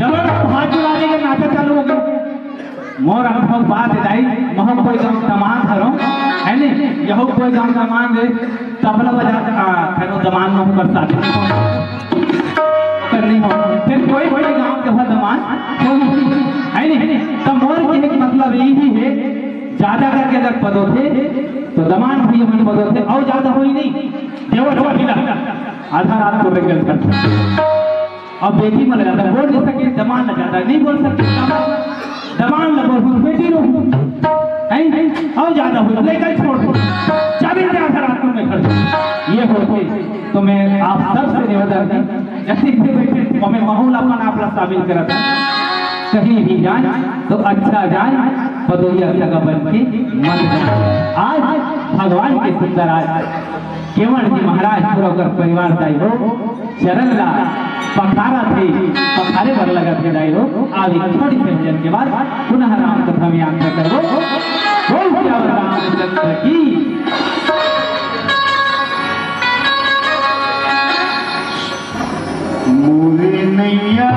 A: चलो हाथ जुड़ा देंगे नाटक चालू हो गया मोर अनुभव बात दाई मोह कोई गांव तमान धरो है नहीं यहो कोई गांव तमान दे तबला बजा खनो दमान में कर साथी करनी हो फिर कोई कोई गांव के हो दमान है नहीं तो मोर के एक मतलब यही है ज्यादा करके अगर पदों थे तो दमान भी अपनी पदों थे और ज्यादा हो ही नहीं देवो ढीला आधा रात को बेगल करता और बेटी में लगा बोल नहीं सके दमान न ज्यादा नहीं बोल सकते दमान न बोल बेटी रो नहीं और ज्यादा हो लेकर छोड़ दो चाबी दे आधा रात में खर्च ये होते तो मैं आप सबसे निवेदन जैसे बैठे हमें माहौल अपन आप शामिल करा था कहीं भी जाए तो अच्छा जाए पदोया जगह बन के मन आज भगवान के सुंदर आज केवल जी महाराज पूरा परिवार दाई हो चरण ला पखारा थे पखारे पर लगा थे दाई हो आज थोड़ी से भजन के बाद पुनः राम कथा में आंखा करो बोल रामचंद्र की
B: मोरे नैया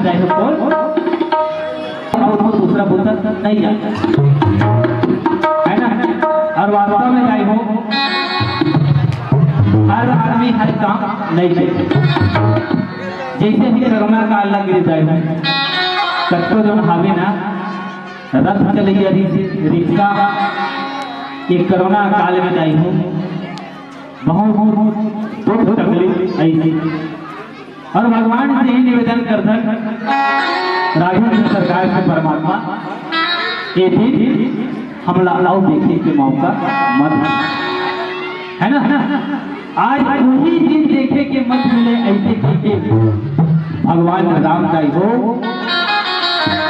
B: जाए हो कौन और वो दूसरा बोलता नहीं जाता है ना। और वास्तव में जाए हो हर आदमी हर काम नहीं करते। जैसे भी कोरोना काल लग जाए कटको जो हावे ना रथ चले रिक्शा ये कोरोना काल में जाई हूँ बहुत तकलीफ ऐसी। और भगवान से ही निवेदन करते राजस्थान सरकार से परमात्मा ये दिन हमला आओ देखने के मौका मत है ना। आज वही दिन देखे के मत मिले ऐसे के भगवान राम का हो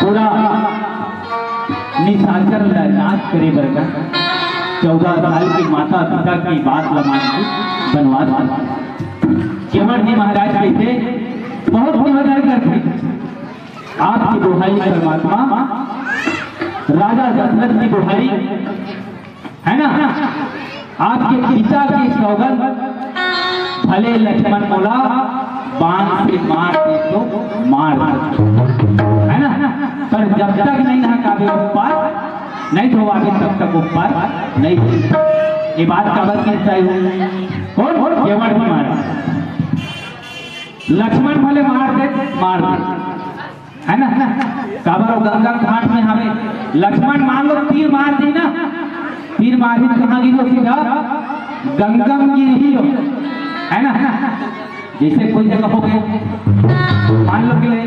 B: पूरा निशाचर नाश करे बरकर 14 साल की माता पिता की बात लमाने बनवास केवल जी महाराज कहते बहुत निवेदन करते आपकी दुहाई परमात्मा राजा दशरथ की दुहाई है ना। आपके पिता की सौगंध भले लक्ष्मण बोला बाण से मार दे तो मार है ना। पर जब तक नहीं ना काबे ऊपर नहीं तो आगे तब तक ऊपर नहीं। ये बात कबर की चाहिए कौन केवल भी मारा लक्ष्मण भले मार दे है ना। काबर और गंगा घाट में हमें लक्ष्मण मान लो तीर मार दी ना तीर मारी कहाँ गिरो सीधा गंगम गिर ही है ना। जैसे कोई जगह हो गए मान लो के लिए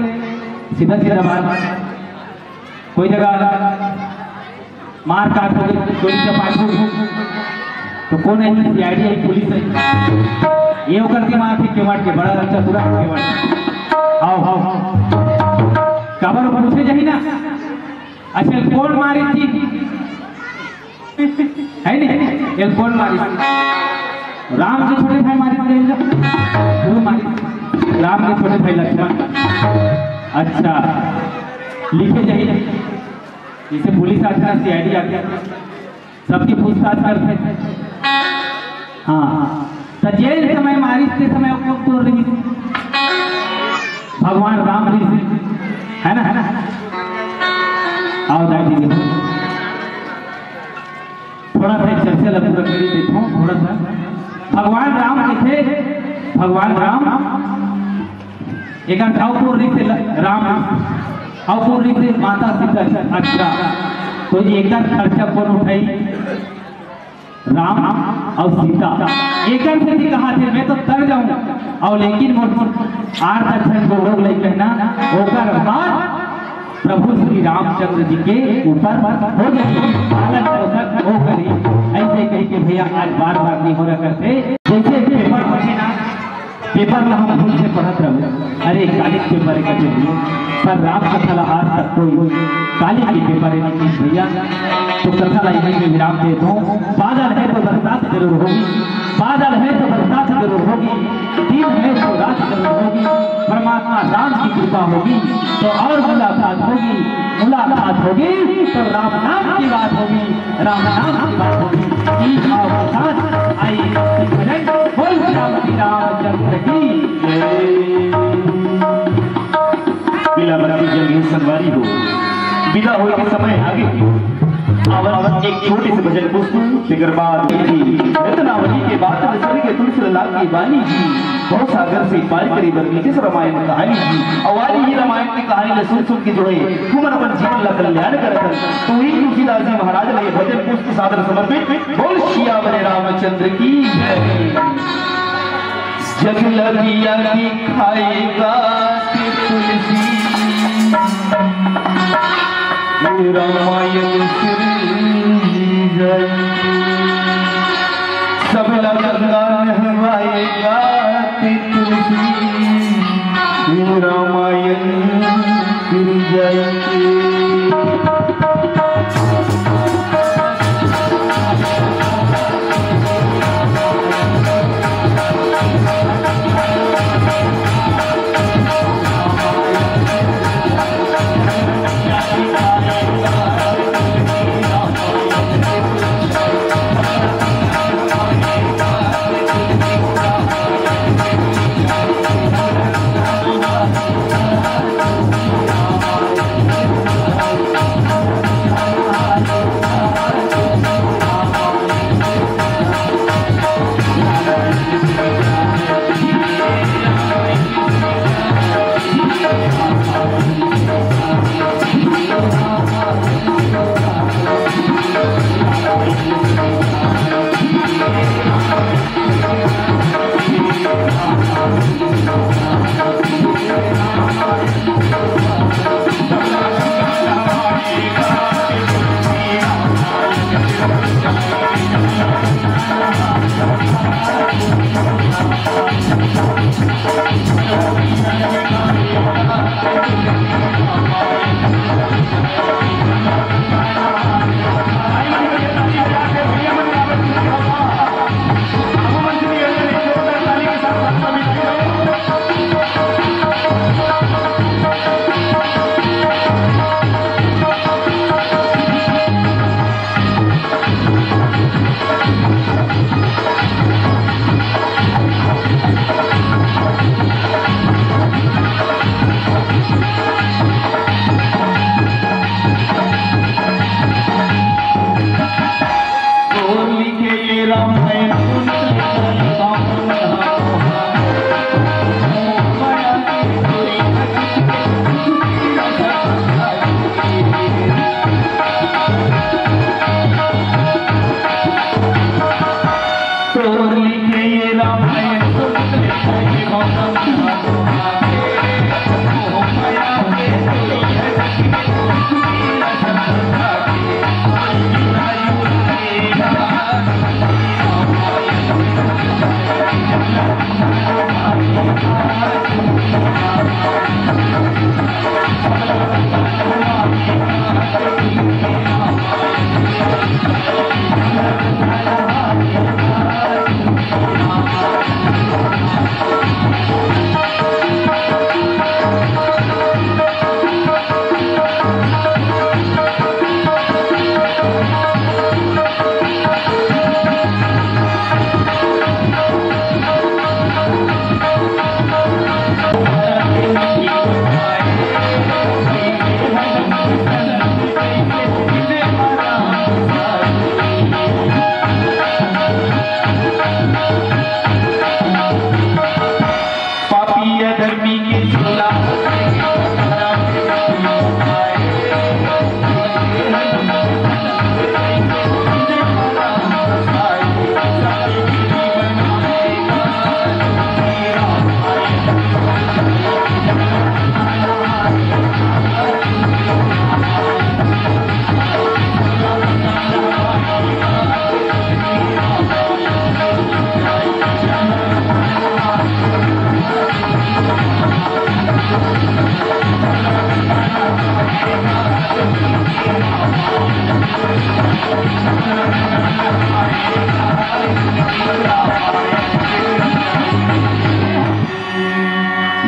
B: सीधा सीधा मार कोई जगह मार काट हो गई कोई तो कौन है सीआईडी है पुलिस है ये करके मार थी केवट के बड़ा अच्छा पूरा केवट आओ काबर पूछे जाही ना। अच्छा कौन मारी थी है नहीं ये कौन मारी राम के छोटे भाई मारी गुरु मारी राम के छोटे भाई लक्ष्मण। अच्छा लिखे जाइए जैसे पुलिस आती है सीआईडी आती है सबकी पूछताछ करते हाँ तो जेल समय मारी के समय तोड़ रही भगवान राम है ना आओ दादी थोड़ा सा चर्चा लगभग कर देता हूँ थोड़ा सा। भगवान राम के थे भगवान राम एक अवपूर्णी से राम अवपूर्णी से माता सीता। अच्छा तो एक खर्चा कौन उठाई राम और सीता एक से भी कहा थे मैं तो तर जाऊं और लेकिन आठ दक्षिण को लोग ले कहना होकर बाद प्रभु श्री रामचंद्र जी के ऊपर हो गई पालन पोषण हो करी ऐसे कही के भैया आज बार बार नहीं हो रहा करते। जैसे पेपर पढ़े ना पेपर में हम भूल से पढ़त रहो अरे कालिक पेपर का लिए पर राम कथा आज तक कोई कालिक के पेपर नहीं भैया तो कथा लाई में विराम दे दो। बादल है तो बरसात जरूर होगी बादल है तो बरसात जरूर होगी दिन है तो रात जरूर होगी परमात्मा राम की कृपा होगी तो और मुलाकात होगी तो राम नाम की बात होगी राम नाम की बात होगी। रामचंद्र की जल्दी सनवारी हो विदा हो के समय आगे एक छोटे से भजन पुष्प फिगर बाद रत्नावली के बाद के तुलसी लाल की वाणी जी बहुत सागर से पार करी बदली जिस रामायण कहानी जी अवारी ही रामायण की कहानी ने सुन के जोड़े तुमन अपन जीवन ला कल्याण करत तो ही तुलसीदास जी महाराज ने भजन पुष्प सादर समर्पित बोल सियावर रामचंद्र की जग लगिया खाएगा तुलसी रामायण सब गंगा नहवाएगा तुलसी रामायण फिर जाएगी।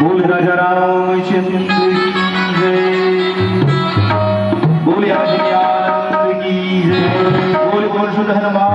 A: बोल राजा रामचंद्र की जय, बोल आनंद की जय, बोल शुद्ध हनुमान